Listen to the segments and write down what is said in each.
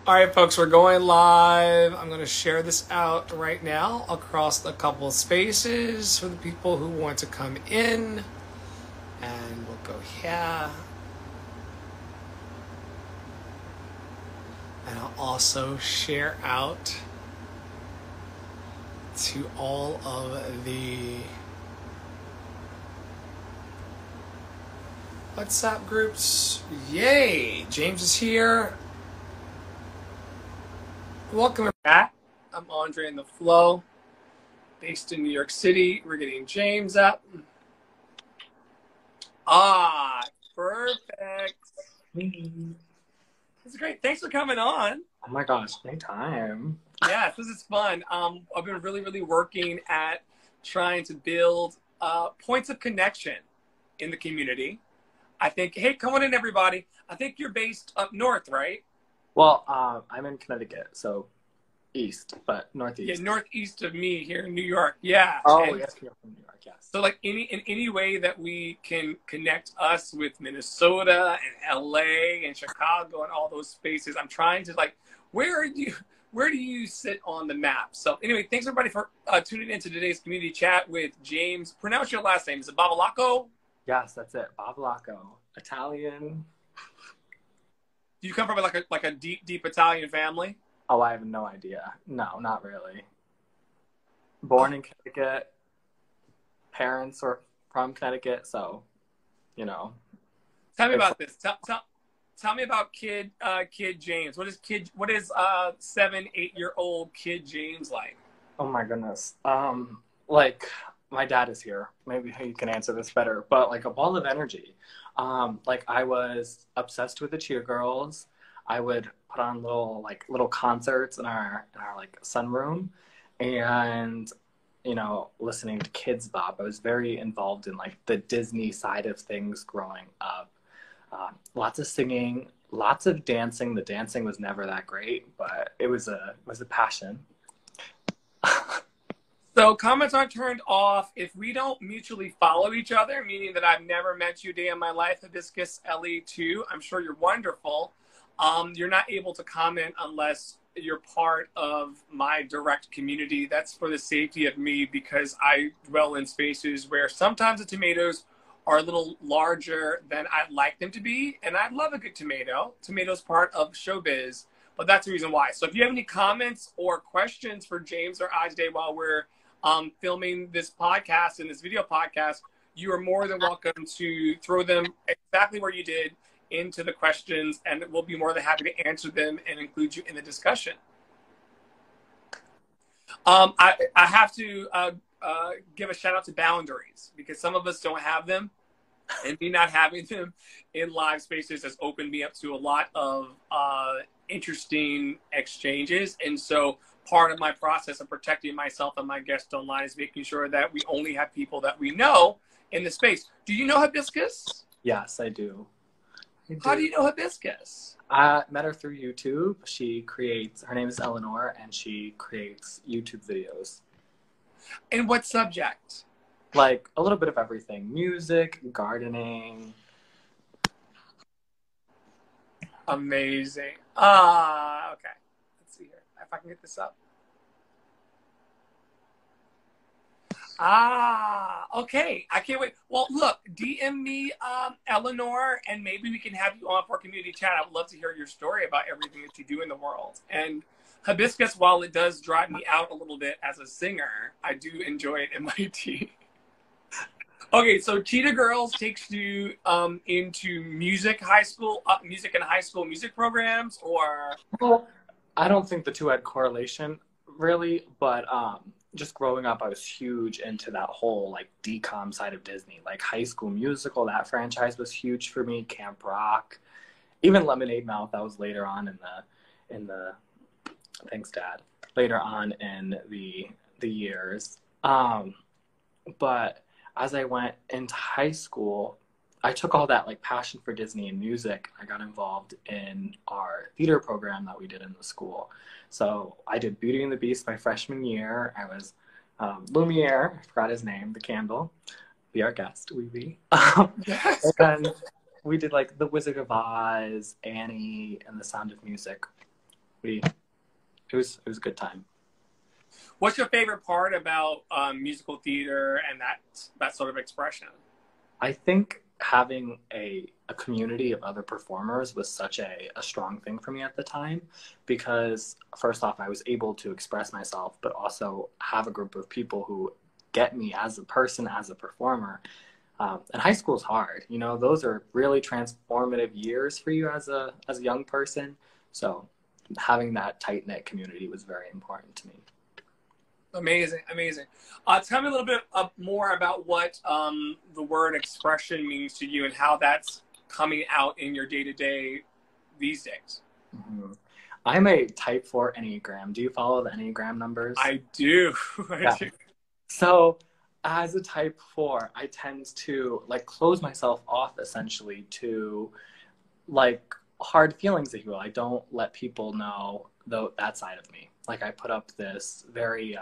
All right, folks, we're going live. I'm going to share this out right now across a couple of spaces for the people who want to come in. And we'll go here. And I'll also share out to all of the WhatsApp groups. Yay! James is here. Welcome back. I'm Andre in the Flow, based in New York City. We're getting James up. Perfect. This is great. Thanks for coming on. Oh my gosh, anytime. Yeah, this is fun. I've been really working at trying to build points of connection in the community. I think, hey, come on in, everybody. I think you're based up north, right? Well, I'm in Connecticut, so east, but northeast. Yeah, northeast of me here in New York. Yeah. Oh, and yes, you're from New York, yes. so, like, in any way that we can connect us with Minnesota and LA and Chicago and all those spaces, I'm trying to, like, where do you sit on the map? So, anyway, thanks everybody for tuning into today's community chat with James. Pronounce your last name. Is it Babalacco? Yes, that's it. Babalacco. Italian. Do you come from like a deep Italian family? Oh, I have no idea. No, not really. Born in Connecticut. Parents are from Connecticut, so, you know. Tell me about this. Tell me about kid James. What is 7-8-year-old kid James like? Oh my goodness. Like, my dad is here. Maybe he can answer this better. But like a ball of energy. Like I was obsessed with the cheer girls. I would put on little concerts in our like sunroom, and listening to Kids Bop. I was very involved in like the Disney side of things growing up. Lots of singing, lots of dancing. The dancing was never that great, but it was a passion. So comments aren't turned off if we don't mutually follow each other, meaning that I've never met you a day in my life. Hibiscus LE2, I'm sure you're wonderful. You're not able to comment unless you're part of my direct community. That's for the safety of me, because I dwell in spaces where sometimes the tomatoes are a little larger than I'd like them to be. And I love a good tomato. Tomato's part of showbiz, but that's the reason why. So if you have any comments or questions for James or I today while we're filming this podcast and this video podcast, you are more than welcome to throw them exactly where you did into the questions, and we'll be more than happy to answer them and include you in the discussion. I have to give a shout out to boundaries, because some of us don't have them, and me not having them in live spaces has opened me up to a lot of interesting exchanges. And so part of my process of protecting myself and my guests online is making sure that we only have people that we know in the space. Do you know Hibiscus? Yes, I do. How do you know Hibiscus? I met her through YouTube. Her name is Eleanor, and she creates YouTube videos. And what subject? Like a little bit of everything. Music, gardening. Amazing. Okay. Let's see here. If I can get this up. Okay. I can't wait. Well, look, DM me, Eleanor, and maybe we can have you on for a community chat. I would love to hear your story about everything that you do in the world. And Hibiscus, while it does drive me out a little bit as a singer, I do enjoy it in my tea. Okay, so Cheetah Girls takes you into music and high school music programs, or? Well, I don't think the two had correlation really, but just growing up, I was huge into that whole like DCOM side of Disney, like High School Musical. That franchise was huge for me. Camp Rock, even Lemonade Mouth. That was later on in the thanks, Dad. Later on in the years, but as I went into high school, I took all that like passion for Disney and music. I got involved in our theater program that we did in the school. So I did Beauty and the Beast my freshman year. I was Lumiere, I forgot his name, the candle. Be our guest, we be. Yes. And we did like The Wizard of Oz, Annie, and The Sound of Music. We it was a good time. What's your favorite part about musical theater and that sort of expression? I think having a community of other performers was such a strong thing for me at the time because first off, I was able to express myself, but also have a group of people who get me as a person, as a performer. And high school is hard. You know, those are really transformative years for you as a young person. So having that tight knit community was very important to me. Amazing, amazing. Tell me a little bit more about what the word expression means to you and how that's coming out in your day to day these days. Mhm. I'm a type 4 Enneagram. Do you follow the Enneagram numbers? I do. I Yeah. do. So, as a type 4, I tend to like close myself off essentially to like hard feelings, if you will. I don't let people know that side of me. Like I put up this very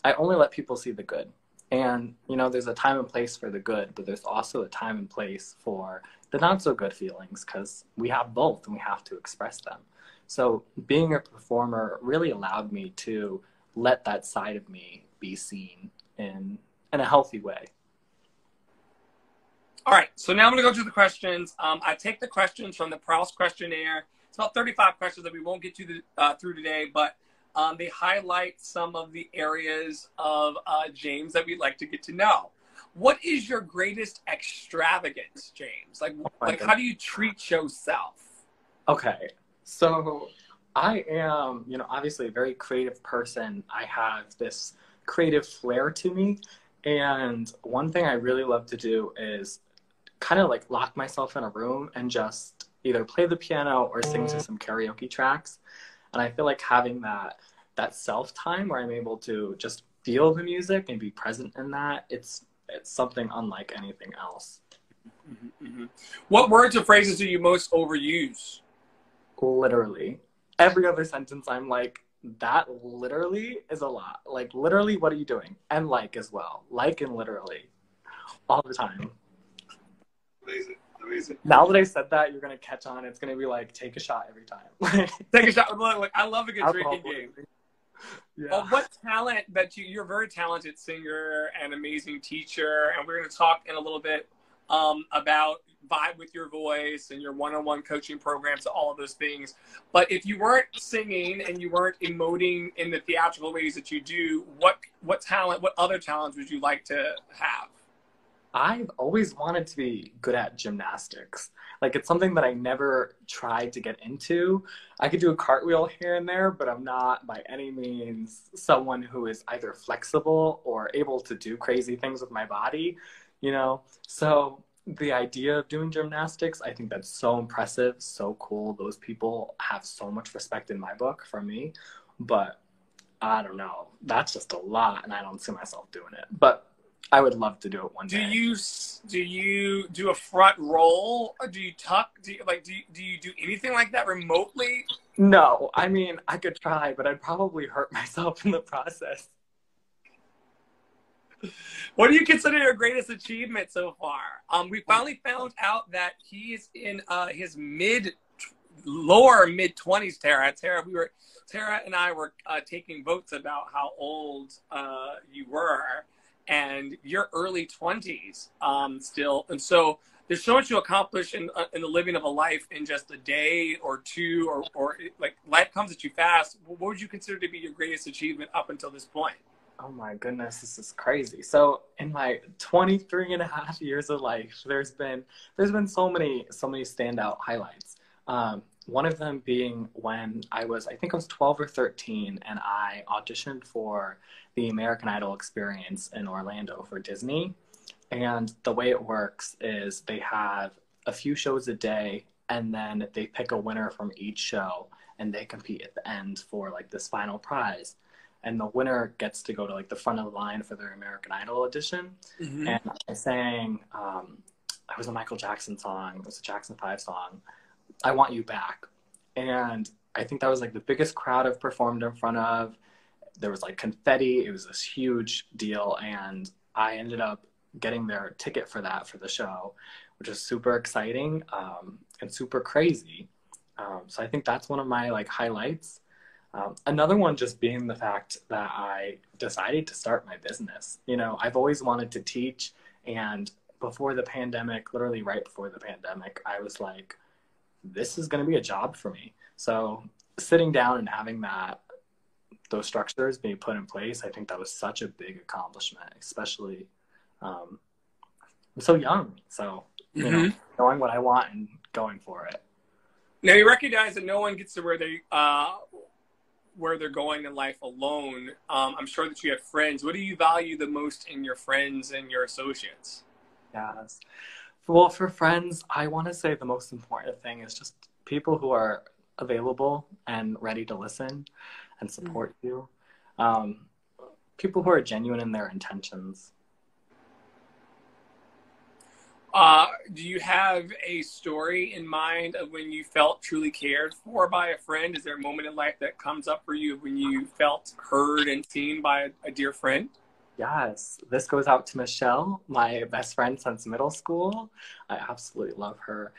I only let people see the good. And, you know, there's a time and place for the good, but there's also a time and place for the not so good feelings because we have both and we have to express them. So being a performer really allowed me to let that side of me be seen in a healthy way. All right, so now I'm going to go to the questions. I take the questions from the Proust questionnaire. It's about 35 questions that we won't get to through today, but they highlight some of the areas of James that we'd like to get to know. What is your greatest extravagance, James? Like how do you treat yourself? Okay, so I am, you know, obviously a very creative person. I have this creative flair to me. And one thing I really love to do is kind of like lock myself in a room and just either play the piano or sing to some karaoke tracks. And I feel like having that self time where I'm able to just feel the music and be present in that, it's something unlike anything else. Mm-hmm, mm-hmm. What words or phrases do you most overuse? Literally. Every other sentence I'm like, that literally is a lot. Like literally, what are you doing? And like as well. Like and literally. All the time. Amazing. Amazing. Now that I said that, you're gonna catch on. It's gonna be like take a shot every time. Take a shot. Look, I love a good Alcohol drinking game. Yeah. What talent that you're a very talented singer and amazing teacher, and we're going to talk in a little bit about vibe with your voice and your one-on-one coaching programs, all of those things. But if you weren't singing and you weren't emoting in the theatrical ways that you do, what talent, what other talents would you like to have? I've always wanted to be good at gymnastics. Like it's something that I never tried to get into. I could do a cartwheel here and there, but I'm not by any means someone who is either flexible or able to do crazy things with my body, you know? So the idea of doing gymnastics, I think that's so impressive, so cool. Those people have so much respect in my book for me, but I don't know. That's just a lot and I don't see myself doing it. But I would love to do it one day. Do you do a front roll? Or do you tuck? Do you do anything like that remotely? No, I mean, I could try, but I'd probably hurt myself in the process. What do you consider your greatest achievement so far? We finally found out that he's in his lower mid 20s. Tara, Tara and I were taking votes about how old you were, and you're early 20s still, and so there's so much to accomplish in the living of a life in just a day or two, or like life comes at you fast. What would you consider to be your greatest achievement up until this point? Oh my goodness, this is crazy. So in my 23 and a half years of life, there's been so many standout highlights. One of them being when I think I was 12 or 13, and I auditioned for the American Idol experience in Orlando for Disney. And the way it works is they have a few shows a day, and then they pick a winner from each show, and they compete at the end for like this final prize. And the winner gets to go to like the front of the line for their American Idol audition. Mm-hmm. And I sang, it was a Michael Jackson song. It was a Jackson 5 song, I Want You Back. And I think that was like the biggest crowd I've performed in front of. There was like confetti. It was this huge deal. And I ended up getting their ticket for the show, which was super exciting and super crazy. So I think that's one of my like highlights. Another one just being the fact that I decided to start my business. You know, I've always wanted to teach, and before the pandemic, literally right before the pandemic, I was like, this is going to be a job for me. So sitting down and having those structures being put in place, I think that was such a big accomplishment, especially I'm so young. So, you know, knowing what I want and going for it. Now you recognize that no one gets to where they're going in life alone. I'm sure that you have friends. What do you value the most in your friends and your associates? Yes. Well, for friends, I want to say the most important thing is just people who are available and ready to listen and support you. People who are genuine in their intentions. Do you have a story in mind of when you felt truly cared for by a friend? Is there a moment in life that comes up for you when you felt heard and seen by a dear friend? Yes, this goes out to Michelle, my best friend since middle school. I absolutely love her.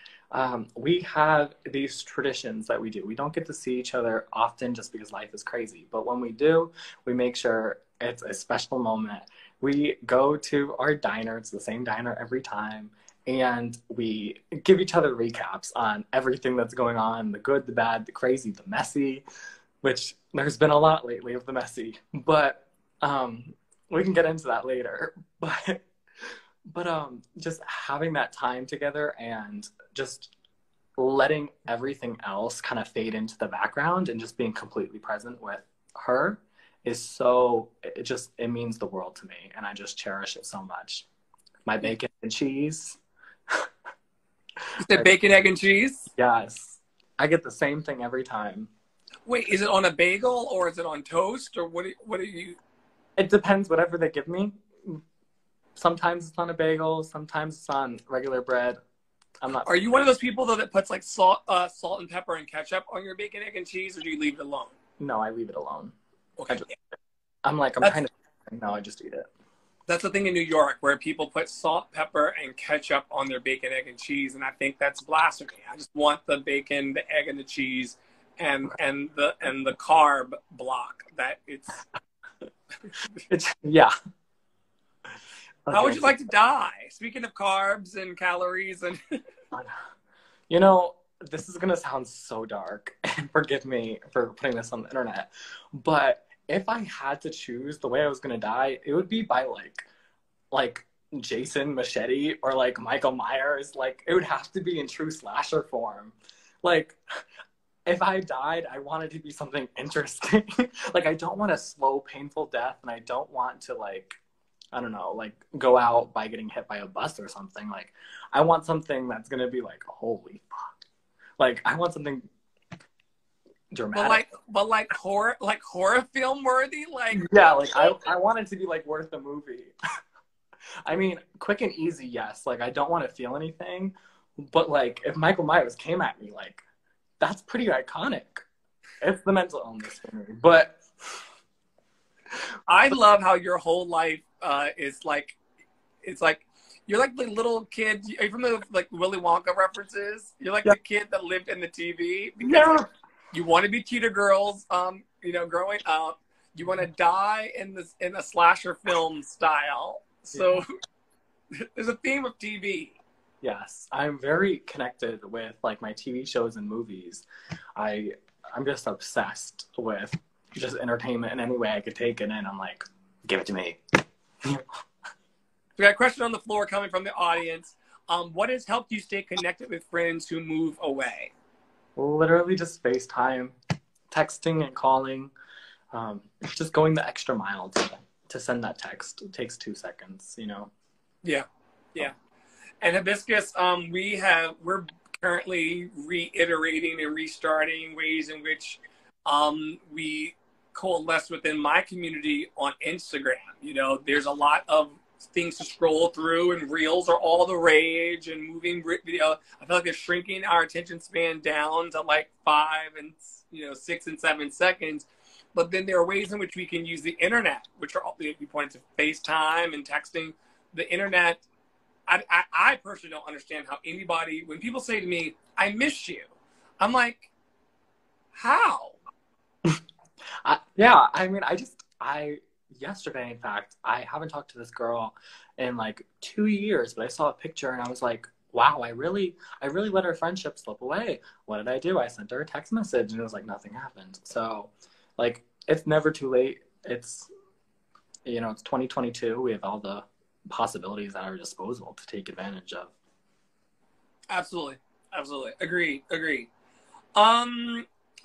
We have these traditions that we do. We don't get to see each other often just because life is crazy. But when we do, we make sure it's a special moment. We go to our diner. It's the same diner every time. And we give each other recaps on everything that's going on, the good, the bad, the crazy, the messy, which there's been a lot lately of the messy. But we can get into that later. But just having that time together and just letting everything else kind of fade into the background and just being completely present with her is it means the world to me, and I just cherish it so much. My bacon and cheese. You said bacon, egg, and cheese? Yes. I get the same thing every time. Wait, is it on a bagel or is it on toast, or what are you? It depends, whatever they give me. Sometimes it's on a bagel, sometimes it's on regular bread. Are you one of those people though that puts like salt and pepper and ketchup on your bacon, egg, and cheese, or do you leave it alone? No, I leave it alone. Okay. I'm trying to. No, I just eat it. That's the thing in New York where people put salt, pepper, and ketchup on their bacon, egg, and cheese, and I think that's blasphemy. I just want the bacon, the egg, and the cheese, and the carb block that it's. Yeah. How would you like to die? Speaking of carbs and calories and. You know, this is gonna sound so dark, and forgive me for putting this on the internet, but if I had to choose the way I was gonna die, it would be by like Jason Machete or like Michael Myers. Like it would have to be in true slasher form. Like if I died, I want it to be something interesting. Like I don't want a slow, painful death, and I don't want to I don't know, go out by getting hit by a bus or something. Like I want something that's gonna be like, holy fuck. Like I want something dramatic. But horror film worthy, yeah, I want it to be worth the movie. I mean, quick and easy, yes. I don't want to feel anything, but if Michael Myers came at me, that's pretty iconic. It's the mental illness for me, but I love how your whole life is it's like you're like the little kid. Are you familiar with Willy Wonka references? You're like the kid that lived in the TV because you want to be Cheetah Girls. Growing up, you want to die in a slasher film style. So there's a theme of TV. Yes, I'm very connected with my TV shows and movies. I'm just obsessed with just entertainment in any way I could take it in. I'm like, give it to me. We got a question on the floor coming from the audience. What has helped you stay connected with friends who move away? Literally just FaceTime, texting and calling, just going the extra mile to send that text. It takes 2 seconds, Yeah. And Hibiscus, we're currently reiterating and restarting ways in which we coalesce within my community on Instagram. There's a lot of things to scroll through, and reels are all the rage, and moving video. I feel like they're shrinking our attention span down to 5 and 6 and 7 seconds. But then there are ways in which we can use the internet, which are you pointed to FaceTime and texting. The internet, I personally don't understand how anybody, when people say to me, I miss you, I'm like, how? Yeah, I mean, yesterday, in fact, I haven't talked to this girl in like 2 years, but I saw a picture and I was like, wow, I really let our friendship slip away. What did I do? I sent her a text message and it was like nothing happened. So, like, it's never too late. It's 2022. We have all the possibilities at our disposal to take advantage of. Absolutely. Absolutely. Agree.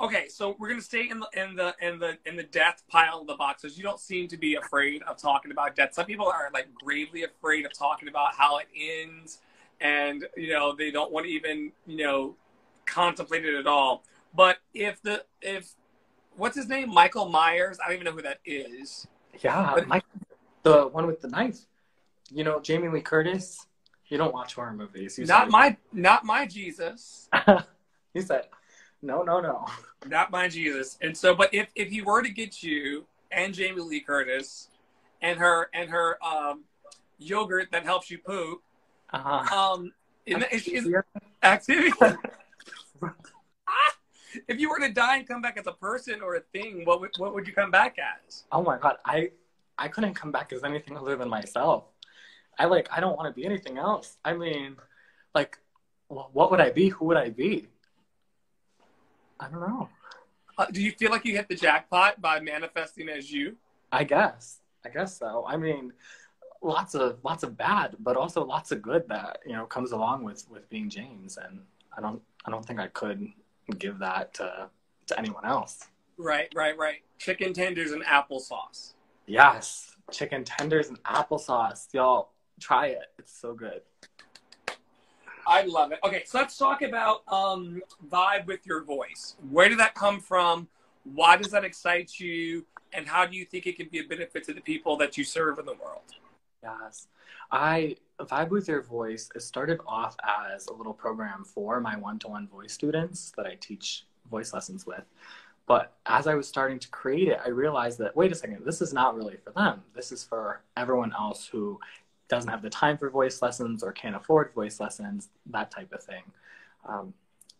Okay, so we're gonna stay in the death pile of the boxes. You don't seem to be afraid of talking about death. Some people are like gravely afraid of talking about how it ends, and they don't want to even contemplate it at all. But if what's his name, Michael Myers? I don't even know who that is. Yeah, But the one with the knife. Jamie Lee Curtis. You don't watch horror movies. not my Jesus. He said, no, no, no. Not my Jesus. And so, but if he were to get you and Jamie Lee Curtis and her yogurt that helps you poop, activity. If you were to die and come back as a person or a thing, what would you come back as? Oh my God, I couldn't come back as anything other than myself. I don't want to be anything else. I mean, like, what would I be? Who would I be? I don't know. Do you feel like you hit the jackpot by manifesting as you? I guess so. I mean, lots of bad, but also lots of good that comes along with being James, and I don't think I could give that to anyone else. Right. Chicken tenders and applesauce. Yes, chicken tenders and applesauce. Y'all try it. It's so good. I love it. Okay, so let's talk about vibe with your voice. Where did that come from? Why does that excite you? And how do you think it can be a benefit to the people that you serve in the world? Yes. Vibe with Your Voice, it started off as a little program for my one-to-one voice students that I teach voice lessons with. But as I was starting to create it, I realized that, wait a second, this is not really for them. This is for everyone else who doesn't have the time for voice lessons or can't afford voice lessons, that type of thing.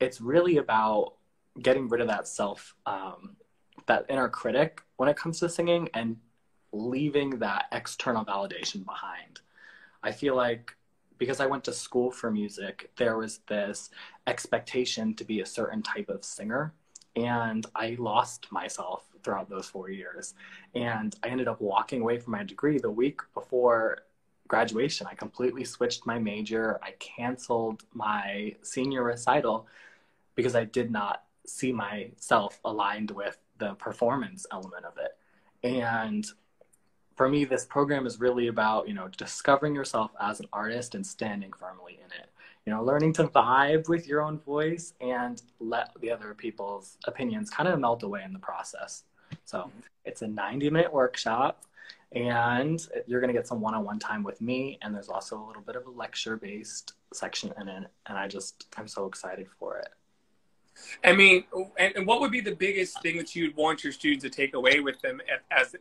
It's really about getting rid of that that inner critic when it comes to singing and leaving that external validation behind. I feel like because I went to school for music, there was this expectation to be a certain type of singer. And I lost myself throughout those 4 years. And I ended up walking away from my degree the week before graduation. I completely switched my major. I canceled my senior recital because I did not see myself aligned with the performance element of it. And for me, this program is really about, discovering yourself as an artist and standing firmly in it. Learning to vibe with your own voice and let the other people's opinions kind of melt away in the process. So it's a 90-minute workshop, and you're going to get some one-on-one time with me. And there's also a little bit of a lecture-based section in it. And I'm so excited for it. I mean, and what would be the biggest thing that you'd want your students to take away with them as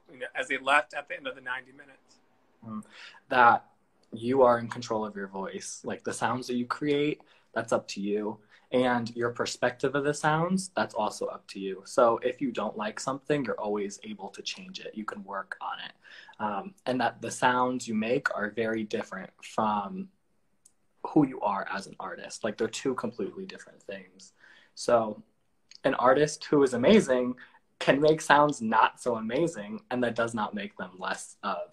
they left at the end of the 90 minutes? That you are in control of your voice. Like, the sounds that you create, that's up to you. And your perspective of the sounds, that's also up to you. So if you don't like something, you're always able to change it. You can work on it. And that the sounds you make are very different from who you are as an artist. Like, they're two completely different things. So an artist who is amazing can make sounds not so amazing, and that does not make them less of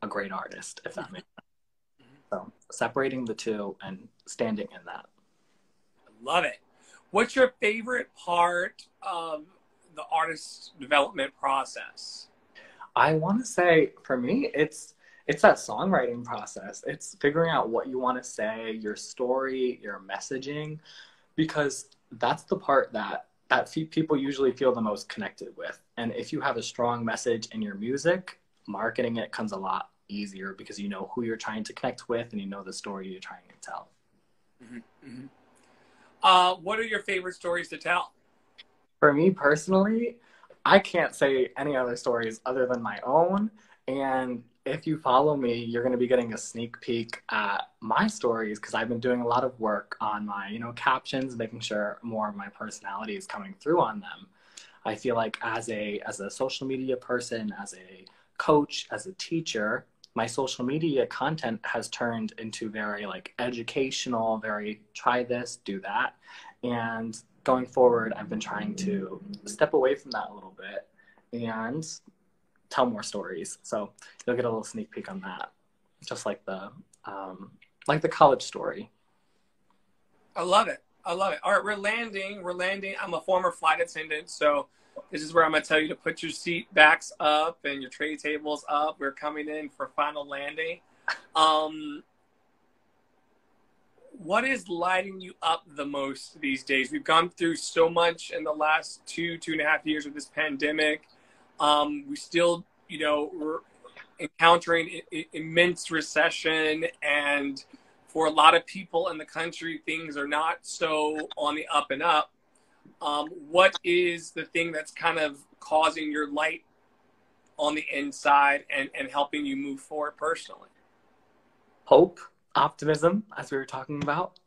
a great artist, if that makes sense. So separating the two and standing in that. Love it. What's your favorite part of the artist development process? I want to say, for me, it's that songwriting process. It's figuring out what you want to say, your story, your messaging, because that's the part that people usually feel the most connected with. And if you have a strong message in your music, marketing it comes a lot easier because you know who you're trying to connect with and you know the story you're trying to tell. What are your favorite stories to tell? For me personally, I can't say any other stories other than my own. And if you follow me, you're going to be getting a sneak peek at my stories because I've been doing a lot of work on my, captions, making sure more of my personality is coming through on them. I feel like as a social media person, as a coach, as a teacher, my social media content has turned into very like educational, very try this, do that. And going forward, I've been trying to step away from that a little bit and tell more stories. So you'll get a little sneak peek on that, just like the college story. I love it. I love it. All right, we're landing. I'm a former flight attendant, so this is where I'm going to tell you to put your seat backs up and your tray tables up. We're coming in for final landing. What is lighting you up the most these days? We've gone through so much in the last 2.5 years of this pandemic. We still, we're encountering immense recession, and for a lot of people in the country, things are not so on the up and up. What is the thing that's kind of causing your light on the inside and helping you move forward personally? Hope, optimism, as we were talking about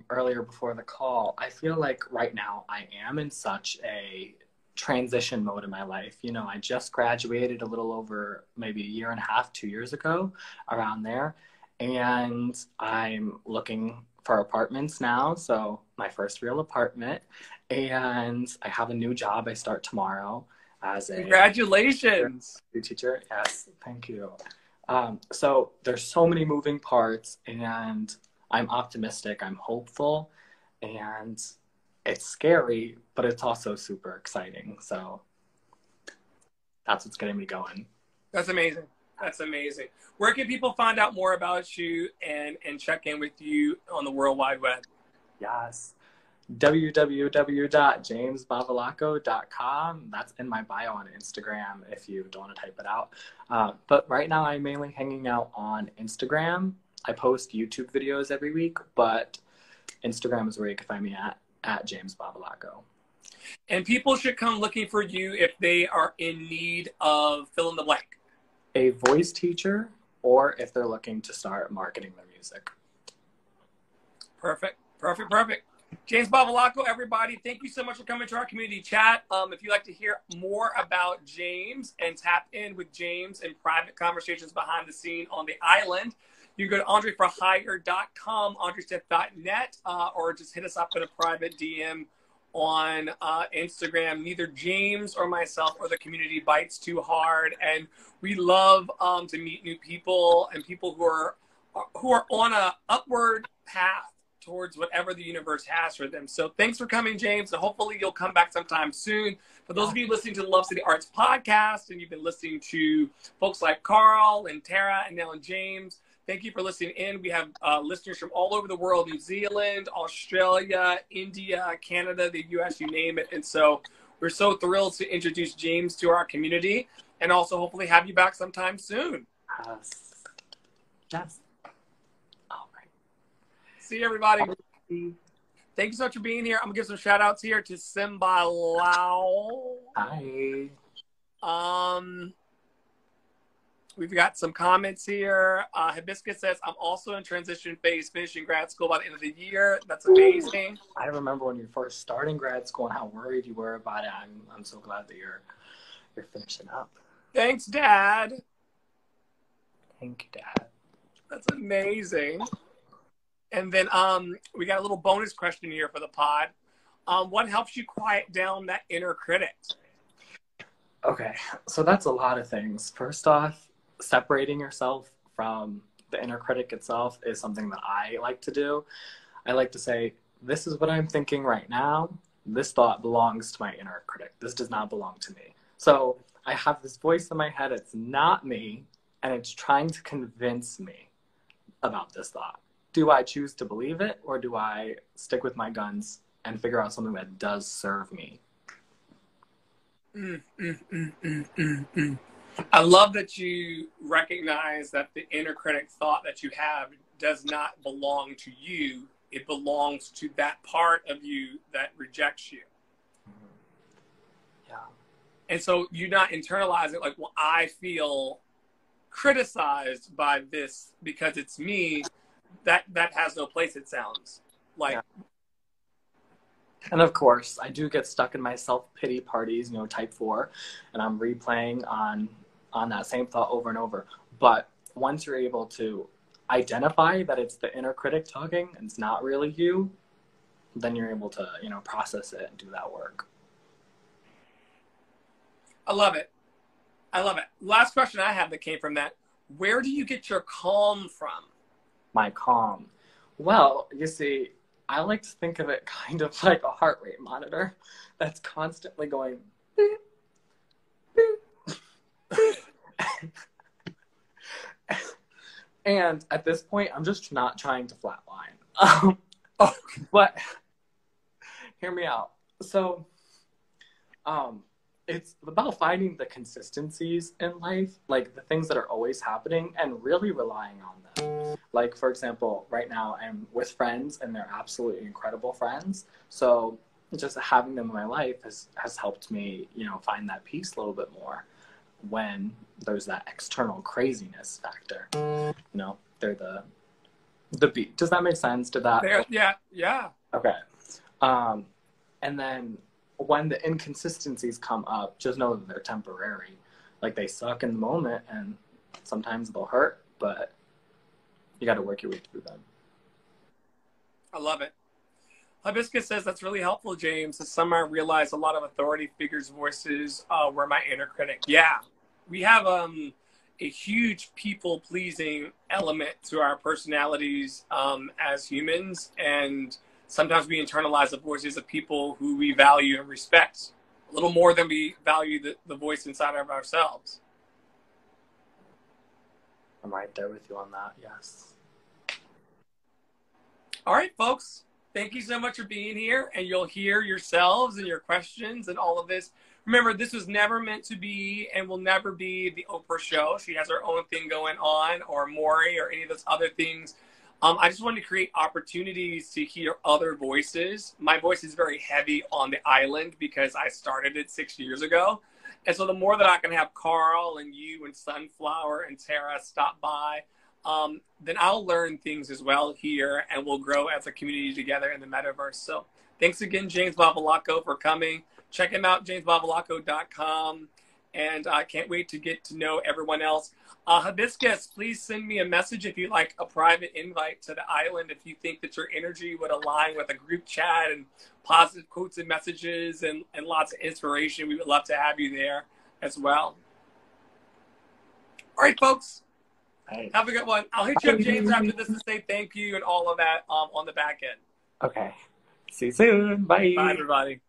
earlier before the call. I feel like right now I am in such a transition mode in my life. I just graduated a little over maybe 1.5 years, 2 years ago, around there. And I'm looking for apartments now. So my first real apartment. And I have a new job. I start tomorrow as a congratulations teacher. Yes, thank you. So there's so many moving parts, and I'm optimistic. I'm hopeful, and it's scary, but it's also super exciting. So that's what's getting me going. That's amazing. That's amazing. Where can people find out more about you and check in with you on the World Wide Web? Yes. www.jamesbavalacco.com. That's in my bio on Instagram if you don't want to type it out. But right now I'm mainly hanging out on Instagram. I post YouTube videos every week, but Instagram is where you can find me at James Bavalacco. And people should come looking for you if they are in need of fill in the blank. A voice teacher, or if they're looking to start marketing their music. Perfect. James Bavalacco, everybody, thank you so much for coming to our community chat. If you'd like to hear more about James and tap in with James in private conversations behind the scene on the island, you can go to andreforhire.com, andrestep.net, or just hit us up in a private DM on Instagram. Neither James or myself or the community bites too hard, and we love to meet new people and people who are on a upward path towards whatever the universe has for them. So thanks for coming, James, and hopefully you'll come back sometime soon. For those of you listening to the Love City Arts podcast, and you've been listening to folks like Carl and Tara and now James, thank you for listening in. We have listeners from all over the world: New Zealand, Australia, India, Canada, the US, you name it. And so we're so thrilled to introduce James to our community, and also hopefully have you back sometime soon. Yes. All right. See you, everybody. Thank you so much for being here. I'm going to give some shout outs here to Simba Lau. Hi. We've got some comments here. Hibiscus says, I'm also in transition phase, finishing grad school by the end of the year. That's amazing. I remember when you were first starting grad school and how worried you were about it. I'm so glad that you're finishing up. Thanks, Dad. Thank you, Dad. That's amazing. And then we got a little bonus question here for the pod. What helps you quiet down that inner critic? Okay, so that's a lot of things. First off, separating yourself from the inner critic itself is something that I like to do. I like to say, this is what I'm thinking right now. This thought belongs to my inner critic. This does not belong to me. So I have this voice in my head. It's not me, and it's trying to convince me about this thought. Do I choose to believe it, or do I stick with my guns and figure out something that does serve me? I love that you recognize that the inner critic thought that you have does not belong to you. It belongs to that part of you that rejects you. Yeah. And so you're not internalizing like, well, I feel criticized by this because it's me, that has no place, it sounds like. Yeah. And of course, I do get stuck in my self-pity parties, type 4, and I'm replaying on that same thought over and over. But once you're able to identify that it's the inner critic talking and it's not really you, then you're able to, process it and do that work. I love it. I love it. Last question I have that came from that. Where do you get your calm from? My calm. Well, you see, I like to think of it kind of like a heart rate monitor that's constantly going beep, beep, beep. And at this point, I'm just not trying to flatline. But hear me out. So, it's about finding the consistencies in life, like the things that are always happening, and really relying on them. Like, for example, right now I'm with friends and they're absolutely incredible friends. So just having them in my life has helped me, find that peace a little bit more when there's that external craziness factor. They're the beat. Does that make sense? Yeah. Okay. And then when the inconsistencies come up, just know that they're temporary. Like, they suck in the moment and sometimes they'll hurt, but you got to work your way through them. I love it. Hibiscus says, that's really helpful, James. This summer I realized a lot of authority figures' voices were my inner critic. Yeah, we have a huge people-pleasing element to our personalities as humans, and sometimes we internalize the voices of people who we value and respect a little more than we value the voice inside of ourselves. I'm right there with you on that, yes. All right, folks. Thank you so much for being here, and you'll hear yourselves and your questions and all of this. Remember, this was never meant to be and will never be the Oprah show. She has her own thing going on, or Maury, or any of those other things. I just wanted to create opportunities to hear other voices. My voice is very heavy on the island because I started it 6 years ago. And so the more that I can have Carl and you and Sunflower and Tara stop by, then I'll learn things as well here, and we'll grow as a community together in the metaverse. So thanks again, James Bevilacqua, for coming. Check him out, jamesbevilacqua.com. And I can't wait to get to know everyone else. Hibiscus, please send me a message if you'd like a private invite to the island, if you think that your energy would align with a group chat and positive quotes and messages and lots of inspiration. We would love to have you there as well. All right, folks. Right. Have a good one. I'll hit you up, James, after this to say thank you and all of that on the back end. Okay. See you soon. Bye. Bye, everybody.